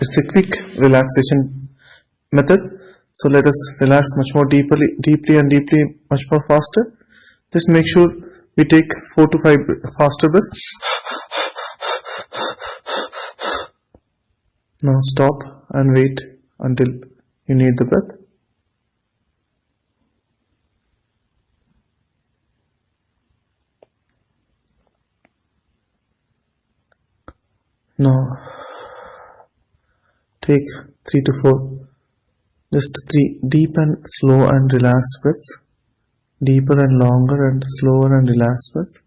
It's a quick relaxation method. So let us relax much more deeply and deeply, much more faster. Just make sure we take 4 to 5 faster breaths. Now stop and wait until you need the breath. Now take 3 to 4, just 3 deep and slow and relaxed breaths. Deeper and longer and slower and relaxed breath.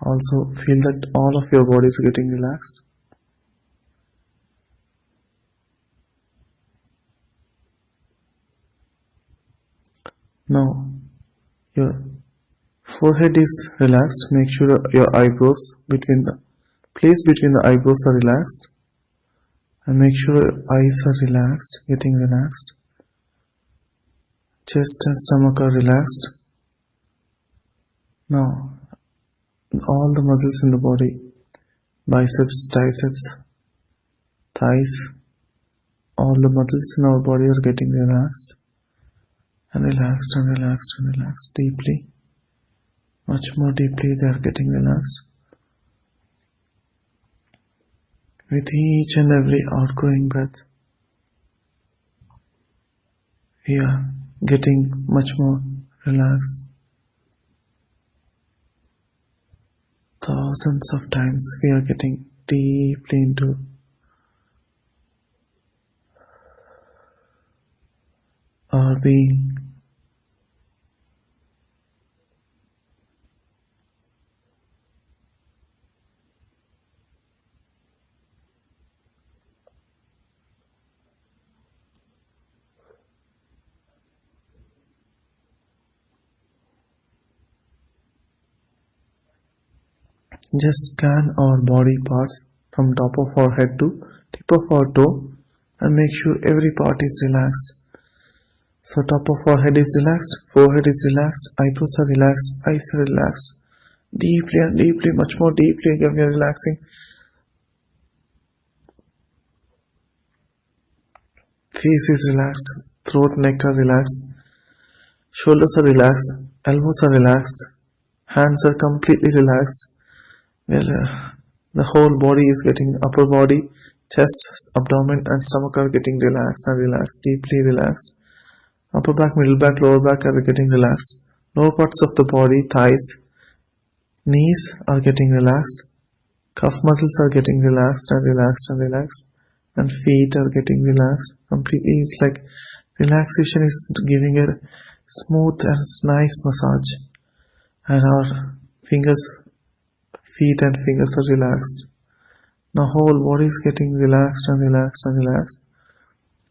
Also feel that all of your body is getting relaxed. Now your forehead is relaxed. Make sure your eyebrows between the eyebrows are relaxed, and make sure your eyes are relaxed, getting relaxed. Chest and stomach are relaxed. Now all the muscles in the body, biceps, triceps, thighs, all the muscles in our body are getting relaxed and relaxed and relaxed and relaxed deeply. Much more deeply they are getting relaxed. With each and every outgoing breath, we are getting much more relaxed. Thousands of times we are getting deeply into our being. Just scan our body parts from top of our head to tip of our toe and make sure every part is relaxed. So top of our head is relaxed, forehead is relaxed, eyebrows are relaxed, eyes are relaxed. Deeply and deeply, much more deeply we are relaxing. Face is relaxed, throat, neck are relaxed, shoulders are relaxed, elbows are relaxed, hands are completely relaxed. The whole body is getting, upper body, chest, abdomen and stomach are getting relaxed and relaxed, deeply relaxed. Upper back, middle back, lower back are getting relaxed. Lower parts of the body, thighs, knees are getting relaxed. Calf muscles are getting relaxed and relaxed and relaxed. And feet are getting relaxed completely. It's like relaxation is giving a smooth and nice massage. And our feet and fingers are relaxed. Now whole body is getting relaxed and relaxed and relaxed.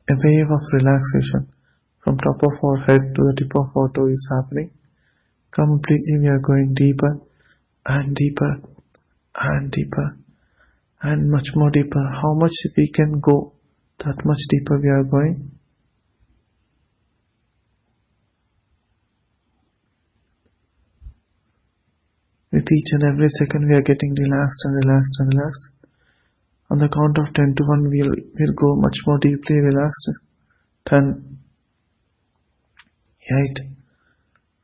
A wave of relaxation from top of our head to the tip of our toe is happening. Completely we are going deeper and deeper and deeper and much more deeper. How much we can go, that much deeper we are going. With each and every second we are getting relaxed and relaxed and relaxed. On the count of 10 to 1 we'll go much more deeply relaxed. 10, 8,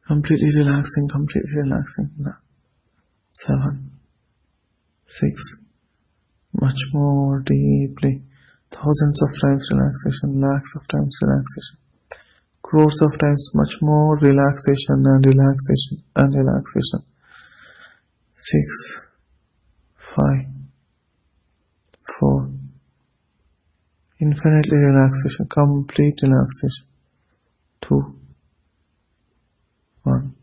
completely relaxing, 7, 6, much more deeply, thousands of times relaxation, lakhs of times relaxation, crores of times much more relaxation and relaxation and relaxation. 6, 5, 4, infinitely relaxation, complete relaxation. 2, 1.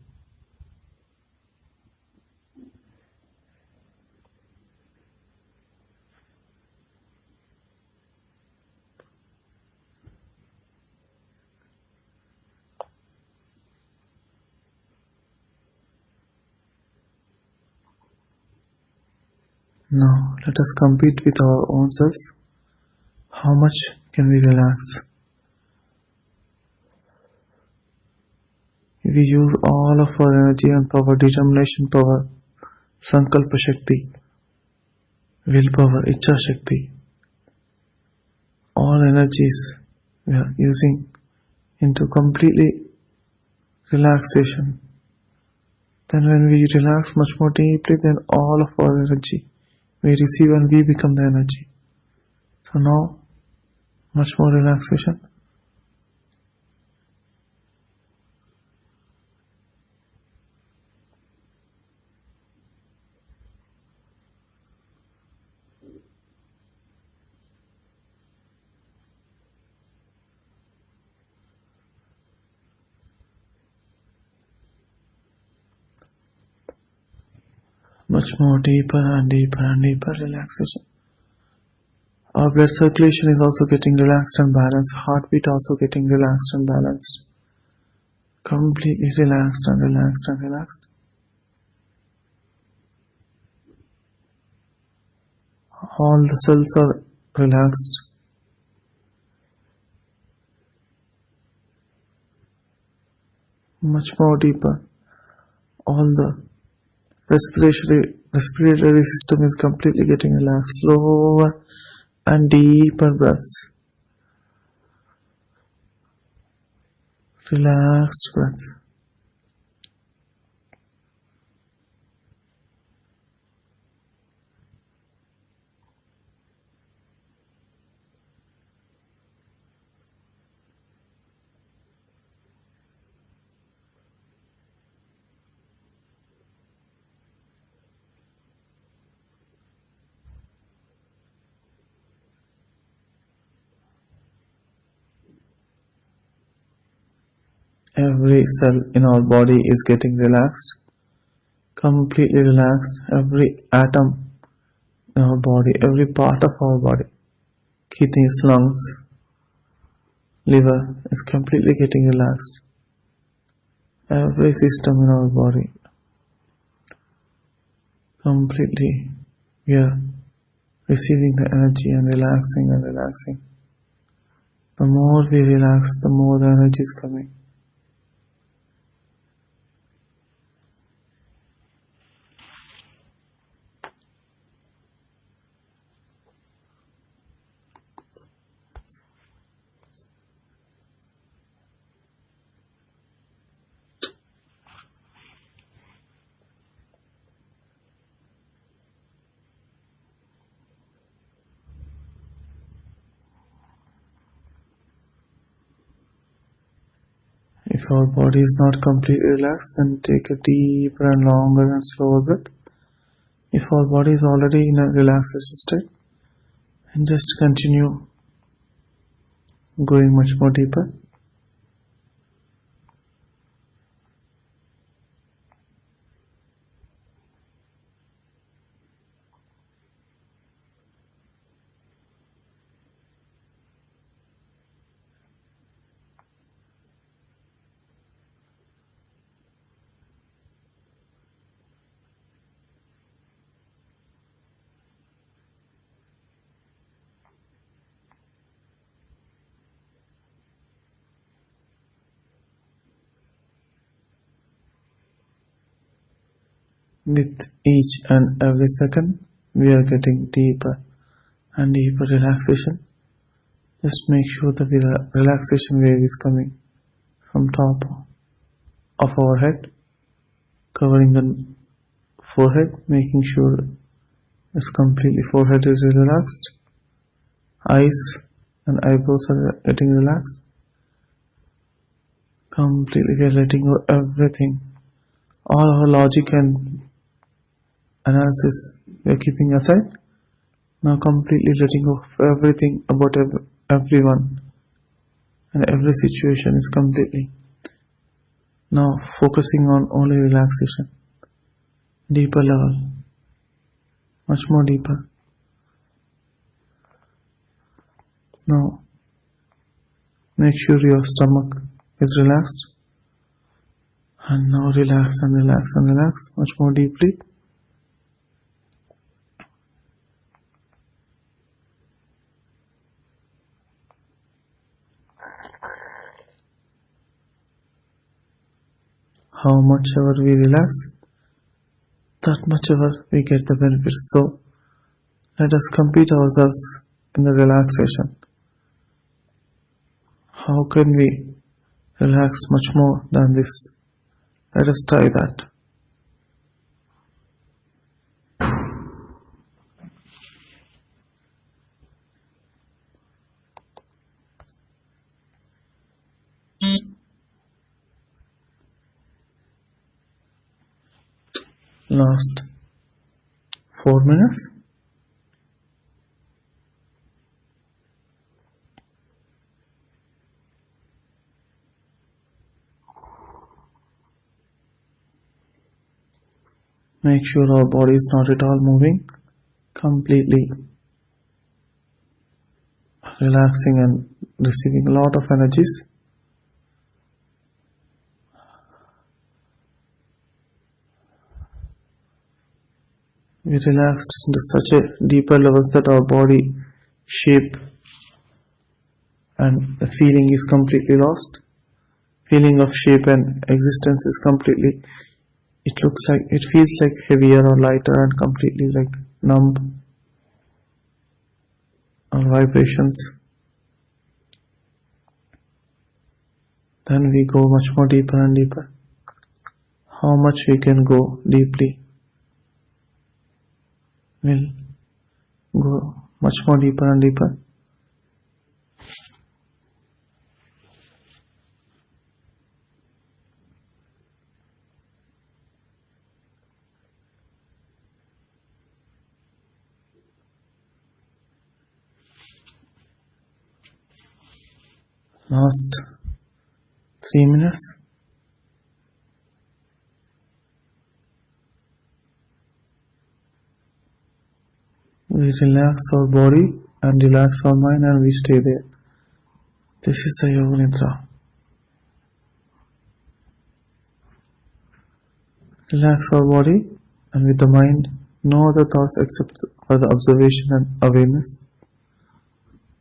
Now let us compete with our own selves. How much can we relax? We use all of our energy and power, determination power, sankalpa shakti, willpower, ichha shakti, all energies we are using into completely relaxation. Then when we relax much more deeply, then all of our energy we receive and we become the energy. So now, much more relaxation. Much more deeper and deeper and deeper relaxation. Our blood circulation is also getting relaxed and balanced. Heartbeat also getting relaxed and balanced. Completely relaxed and relaxed and relaxed. All the cells are relaxed. Much more deeper. All the respiratory system is completely getting relaxed. Slower and deeper breaths. Relaxed breath. Every cell in our body is getting relaxed, completely relaxed. Every atom in our body, every part of our body, kidneys, lungs, liver is completely getting relaxed. Every system in our body, completely, we are receiving the energy and relaxing and relaxing. The more we relax, the more the energy is coming. If our body is not completely relaxed, then take a deeper and longer and slower breath. If our body is already in a relaxation state, then just continue going much more deeper. With each and every second, we are getting deeper and deeper relaxation. Just make sure the relaxation wave is coming from top of our head, covering the forehead, making sure it's completely forehead is relaxed. Eyes and eyebrows are getting relaxed. Completely we are letting go everything. All our logic and analysis we are keeping aside. Now completely letting go of everything about everyone and every situation is completely. Now focusing on only relaxation. Deeper level. Much more deeper. Now make sure your stomach is relaxed. And now relax and relax and relax much more deeply. How much ever we relax, that much ever we get the benefits. So let us compete ourselves in the relaxation. How can we relax much more than this? Let us try that. Last 4 minutes. Make sure our body is not at all moving, completely relaxing and receiving a lot of energies. We relaxed into such a deeper levels that our body shape and the feeling is completely lost. Feeling of shape and existence is completely, it feels like heavier or lighter and completely like numb or vibrations. Then we go much more deeper and deeper. How much we can go deeply, we'll go much more deeper and deeper. Last 3 minutes. We relax our body and relax our mind and we stay there. This is the Yoga Nidra. Relax our body and with the mind, no other thoughts except for the observation and awareness.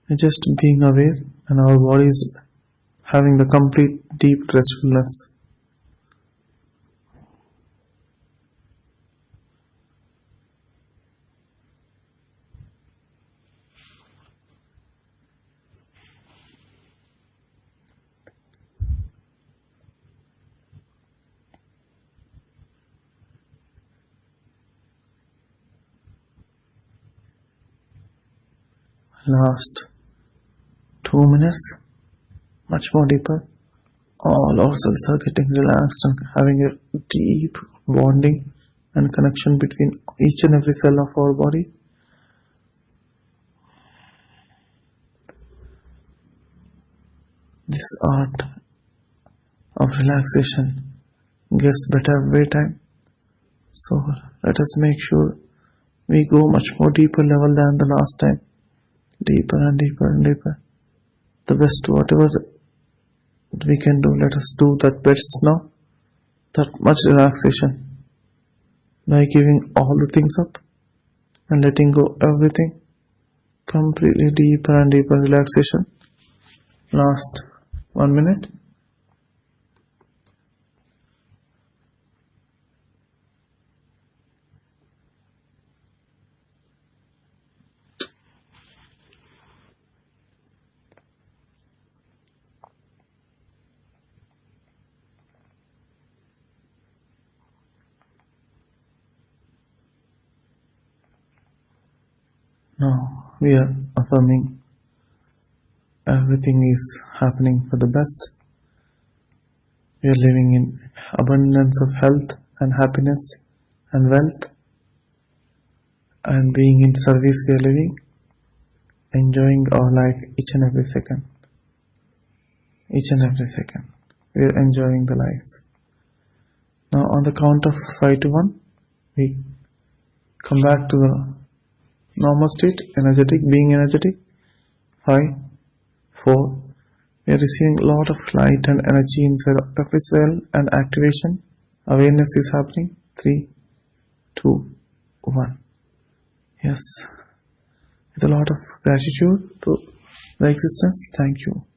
We're just being aware and our body is having the complete deep restfulness. Last 2 minutes, much more deeper. All our cells are getting relaxed and having a deep bonding and connection between each and every cell of our body. This art of relaxation gets better every time. So let us make sure we go much more deeper level than the last time. Deeper and deeper and deeper. The best whatever we can do, let us do that best now. That much relaxation. By giving all the things up and letting go everything. Completely deeper and deeper relaxation. Last 1 minute. Now we are affirming everything is happening for the best. We are living in abundance of health and happiness and wealth, and being in service we are living, enjoying our life each and every second. Each and every second we are enjoying the life. Now on the count of 5 to 1 we come back to the normal state, being energetic. 5, 4. We are receiving a lot of light and energy inside of every cell and activation. Awareness is happening. 3, 2, 1. Yes. With a lot of gratitude to the existence. Thank you.